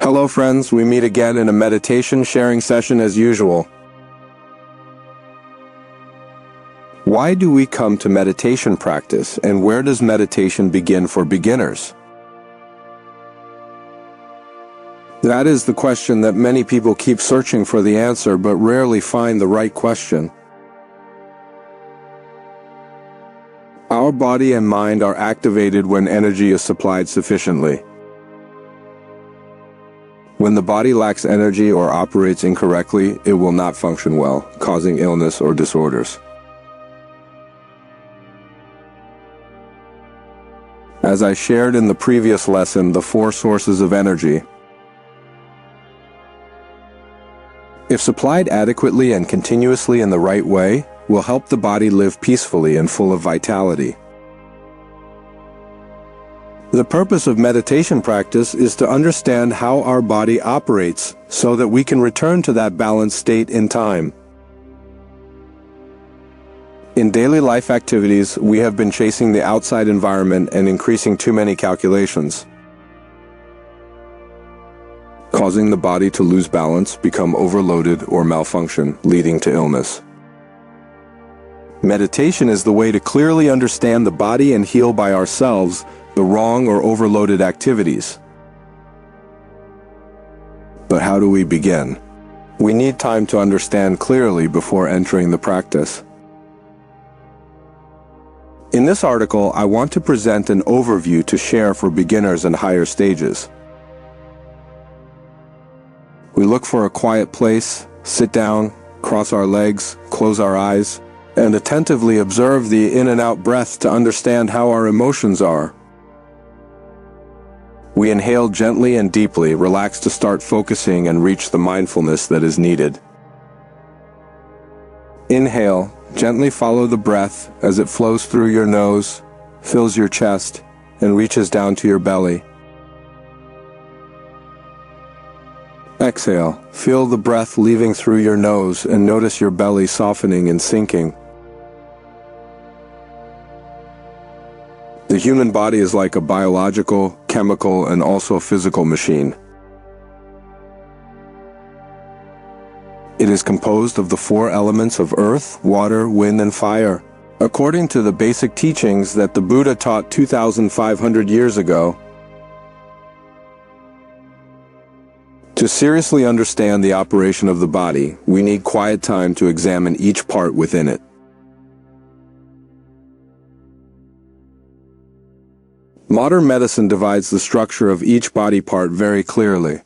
Hello friends, we meet again in a meditation sharing session as usual. Why do we come to meditation practice, and where does meditation begin for beginners? That is the question that many people keep searching for the answer but rarely find the right question. Our body and mind are activated when energy is supplied sufficiently. When the body lacks energy or operates incorrectly, it will not function well, causing illness or disorders. As I shared in the previous lesson, the four sources of energy. If supplied adequately and continuously in the right way, will help the body live peacefully and full of vitality. The purpose of meditation practice is to understand how our body operates so that we can return to that balanced state in time. In daily life activities, we have been chasing the outside environment and increasing too many calculations, causing the body to lose balance, become overloaded, or malfunction, leading to illness. Meditation is the way to clearly understand the body and heal by ourselves the wrong or overloaded activities. But how do we begin? We need time to understand clearly before entering the practice. In this article, I want to present an overview to share for beginners and higher stages. We look for a quiet place, sit down, cross our legs, close our eyes, and attentively observe the in and out breath to understand how our emotions are. We inhale gently and deeply, relax to start focusing and reach the mindfulness that is needed. Inhale, gently follow the breath as it flows through your nose, fills your chest, and reaches down to your belly. Exhale, feel the breath leaving through your nose and notice your belly softening and sinking. The human body is like a biological, chemical, and also physical machine. It is composed of the four elements of earth, water, wind, and fire, according to the basic teachings that the Buddha taught 2,500 years ago. To seriously understand the operation of the body, we need quiet time to examine each part within it. Modern medicine divides the structure of each body part very clearly.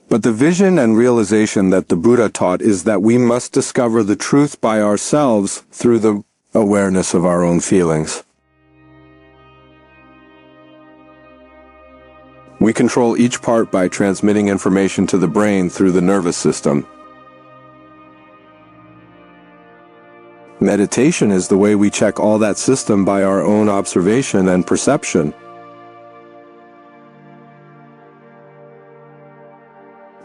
But the vision and realization that the Buddha taught is that we must discover the truth by ourselves through the awareness of our own feelings. We control each part by transmitting information to the brain through the nervous system. Meditation is the way we check all that system by our own observation and perception.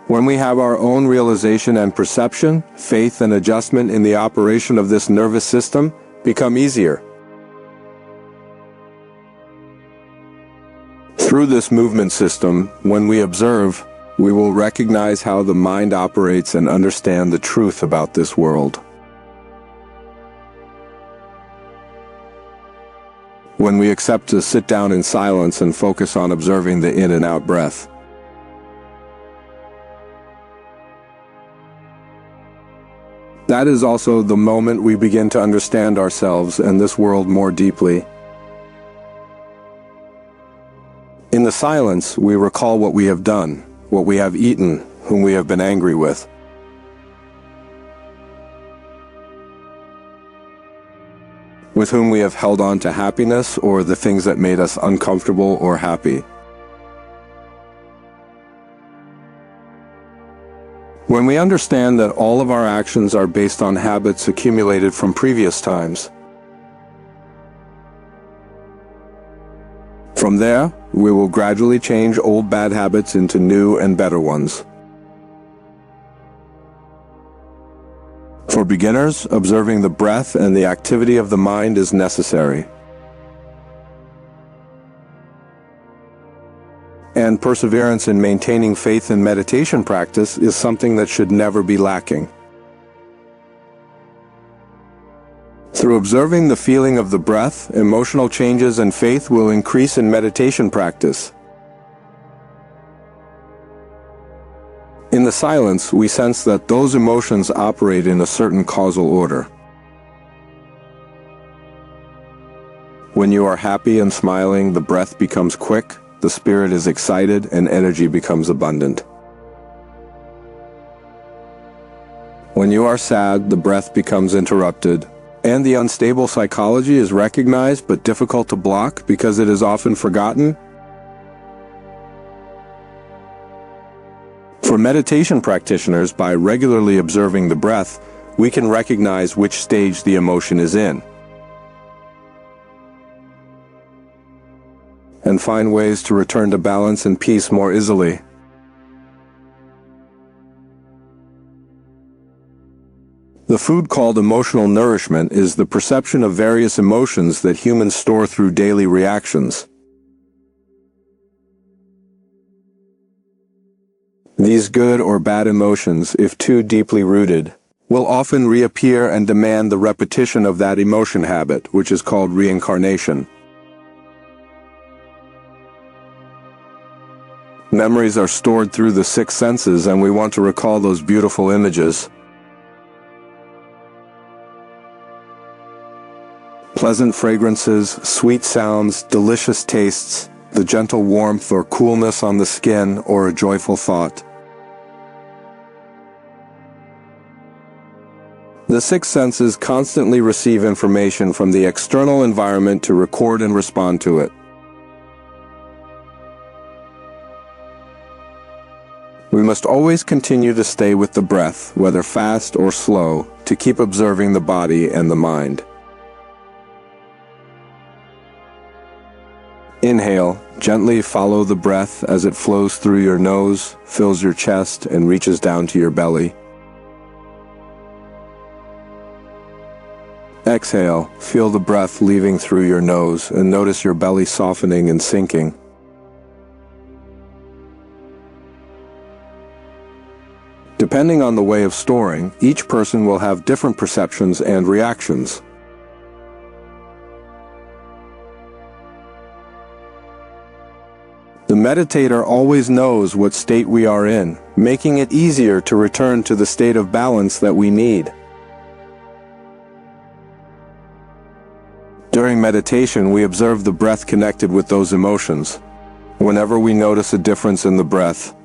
When we have our own realization and perception, faith and adjustment in the operation of this nervous system become easier. Through this movement system, when we observe, we will recognize how the mind operates and understand the truth about this world. When we accept to sit down in silence and focus on observing the in and out breath. That is also the moment we begin to understand ourselves and this world more deeply. In the silence, we recall what we have done, what we have eaten, whom we have been angry with. With whom we have held on to happiness or the things that made us uncomfortable or happy. When we understand that all of our actions are based on habits accumulated from previous times, from there, we will gradually change old bad habits into new and better ones. For beginners, observing the breath and the activity of the mind is necessary. and perseverance in maintaining faith in meditation practice is something that should never be lacking. Through observing the feeling of the breath, emotional changes and faith will increase in meditation practice. In the silence, we sense that those emotions operate in a certain causal order. When you are happy and smiling, the breath becomes quick, the spirit is excited, and energy becomes abundant. When you are sad, the breath becomes interrupted, and the unstable psychology is recognized but difficult to block because it is often forgotten. For meditation practitioners, by regularly observing the breath, we can recognize which stage the emotion is in, and find ways to return to balance and peace more easily. The food called emotional nourishment is the perception of various emotions that humans store through daily reactions. These good or bad emotions, if too deeply rooted, will often reappear and demand the repetition of that emotion habit, which is called reincarnation. Memories are stored through the six senses, and we want to recall those beautiful images. Pleasant fragrances, sweet sounds, delicious tastes, the gentle warmth or coolness on the skin, or a joyful thought. The six senses constantly receive information from the external environment to record and respond to it. We must always continue to stay with the breath, whether fast or slow, to keep observing the body and the mind. Inhale, gently follow the breath as it flows through your nose, fills your chest, and reaches down to your belly. Exhale, feel the breath leaving through your nose and notice your belly softening and sinking. Depending on the way of storing, each person will have different perceptions and reactions. The meditator always knows what state we are in, making it easier to return to the state of balance that we need. During meditation, we observe the breath connected with those emotions. Whenever we notice a difference in the breath,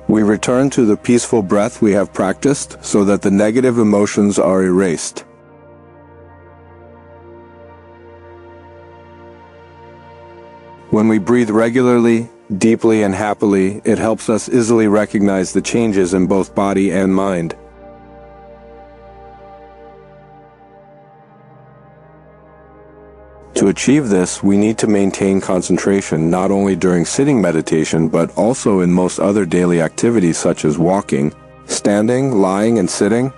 we return to the peaceful breath we have practiced so that the negative emotions are erased. When we breathe regularly, deeply, and happily, it helps us easily recognize the changes in both body and mind. To achieve this, we need to maintain concentration not only during sitting meditation, but also in most other daily activities such as walking, standing, lying, and sitting.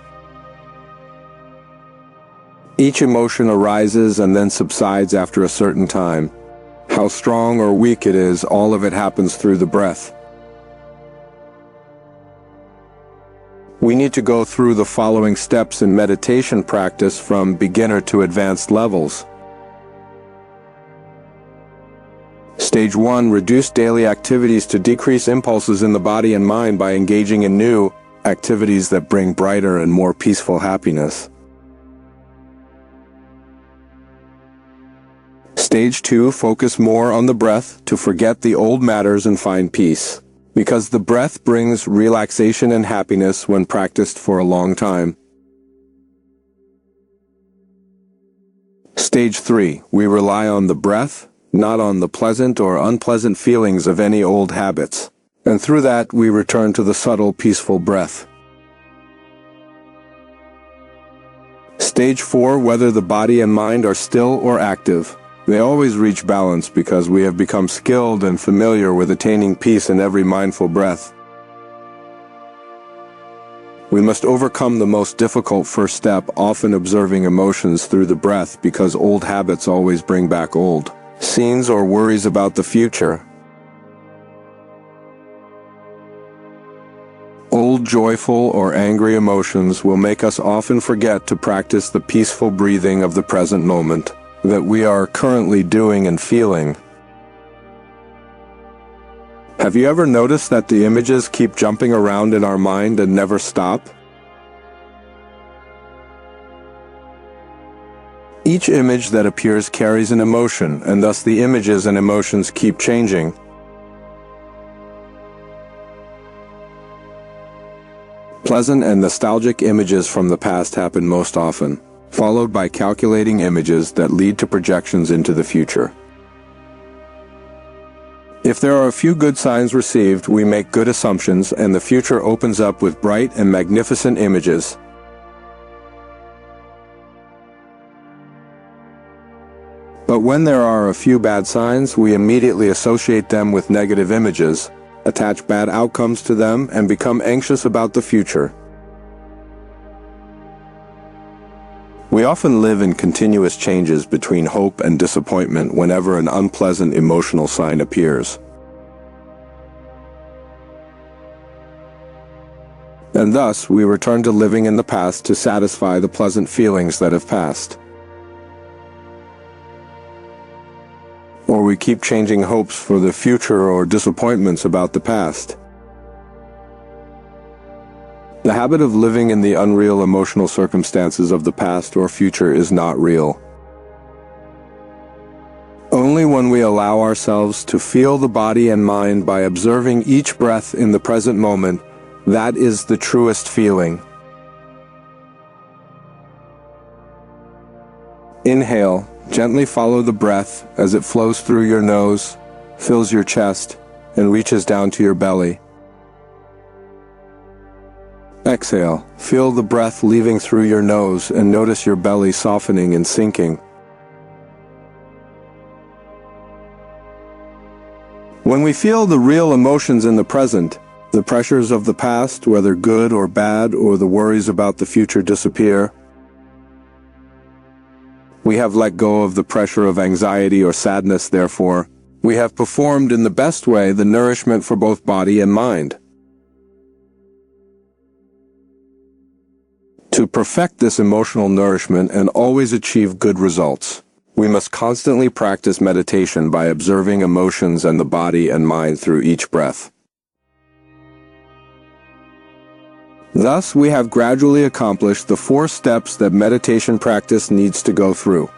Each emotion arises and then subsides after a certain time. How strong or weak it is, all of it happens through the breath. We need to go through the following steps in meditation practice from beginner to advanced levels. Stage 1. Reduce daily activities to decrease impulses in the body and mind by engaging in new activities that bring brighter and more peaceful happiness. Stage 2. Focus more on the breath to forget the old matters and find peace, because the breath brings relaxation and happiness when practiced for a long time. Stage 3. We rely on the breath, not on the pleasant or unpleasant feelings of any old habits, and through that we return to the subtle, peaceful breath. Stage 4. Whether the body and mind are still or active, they always reach balance because we have become skilled and familiar with attaining peace in every mindful breath. We must overcome the most difficult first step, often observing emotions through the breath, because old habits always bring back old scenes or worries about the future. Old joyful or angry emotions will make us often forget to practice the peaceful breathing of the present moment that we are currently doing and feeling. Have you ever noticed that the images keep jumping around in our mind and never stop? Each image that appears carries an emotion, and thus the images and emotions keep changing. Pleasant and nostalgic images from the past happen most often, followed by calculating images that lead to projections into the future. If there are a few good signs received, we make good assumptions, and the future opens up with bright and magnificent images. But when there are a few bad signs, we immediately associate them with negative images, attach bad outcomes to them, and become anxious about the future. We often live in continuous changes between hope and disappointment whenever an unpleasant emotional sign appears. And thus, we return to living in the past to satisfy the pleasant feelings that have passed. Or we keep changing hopes for the future or disappointments about the past. The habit of living in the unreal emotional circumstances of the past or future is not real. Only when we allow ourselves to feel the body and mind by observing each breath in the present moment, that is the truest feeling. Inhale, gently follow the breath as it flows through your nose, fills your chest, and reaches down to your belly. Exhale, feel the breath leaving through your nose and notice your belly softening and sinking. When we feel the real emotions in the present, the pressures of the past, whether good or bad, or the worries about the future disappear. We have let go of the pressure of anxiety or sadness, therefore, we have performed in the best way the nourishment for both body and mind. To perfect this emotional nourishment and always achieve good results, we must constantly practice meditation by observing emotions and the body and mind through each breath. Thus, we have gradually accomplished the 4 steps that meditation practice needs to go through.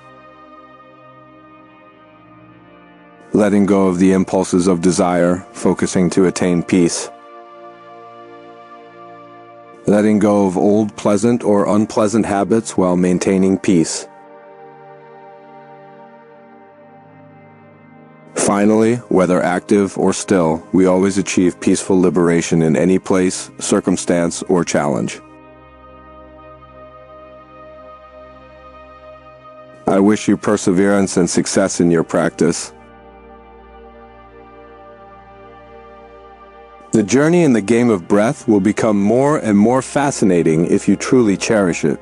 Letting go of the impulses of desire, focusing to attain peace. Letting go of old pleasant or unpleasant habits while maintaining peace. Finally, whether active or still, we always achieve peaceful liberation in any place, circumstance, or challenge. I wish you perseverance and success in your practice. The journey in the game of breath will become more and more fascinating if you truly cherish it.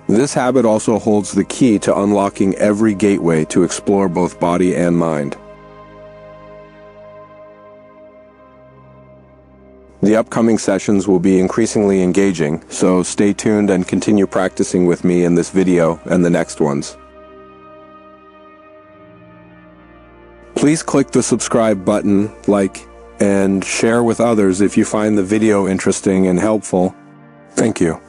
This habit also holds the key to unlocking every gateway to explore both body and mind. The upcoming sessions will be increasingly engaging, so stay tuned and continue practicing with me in this video and the next ones. Please click the subscribe button, like, and share with others if you find the video interesting and helpful. Thank you.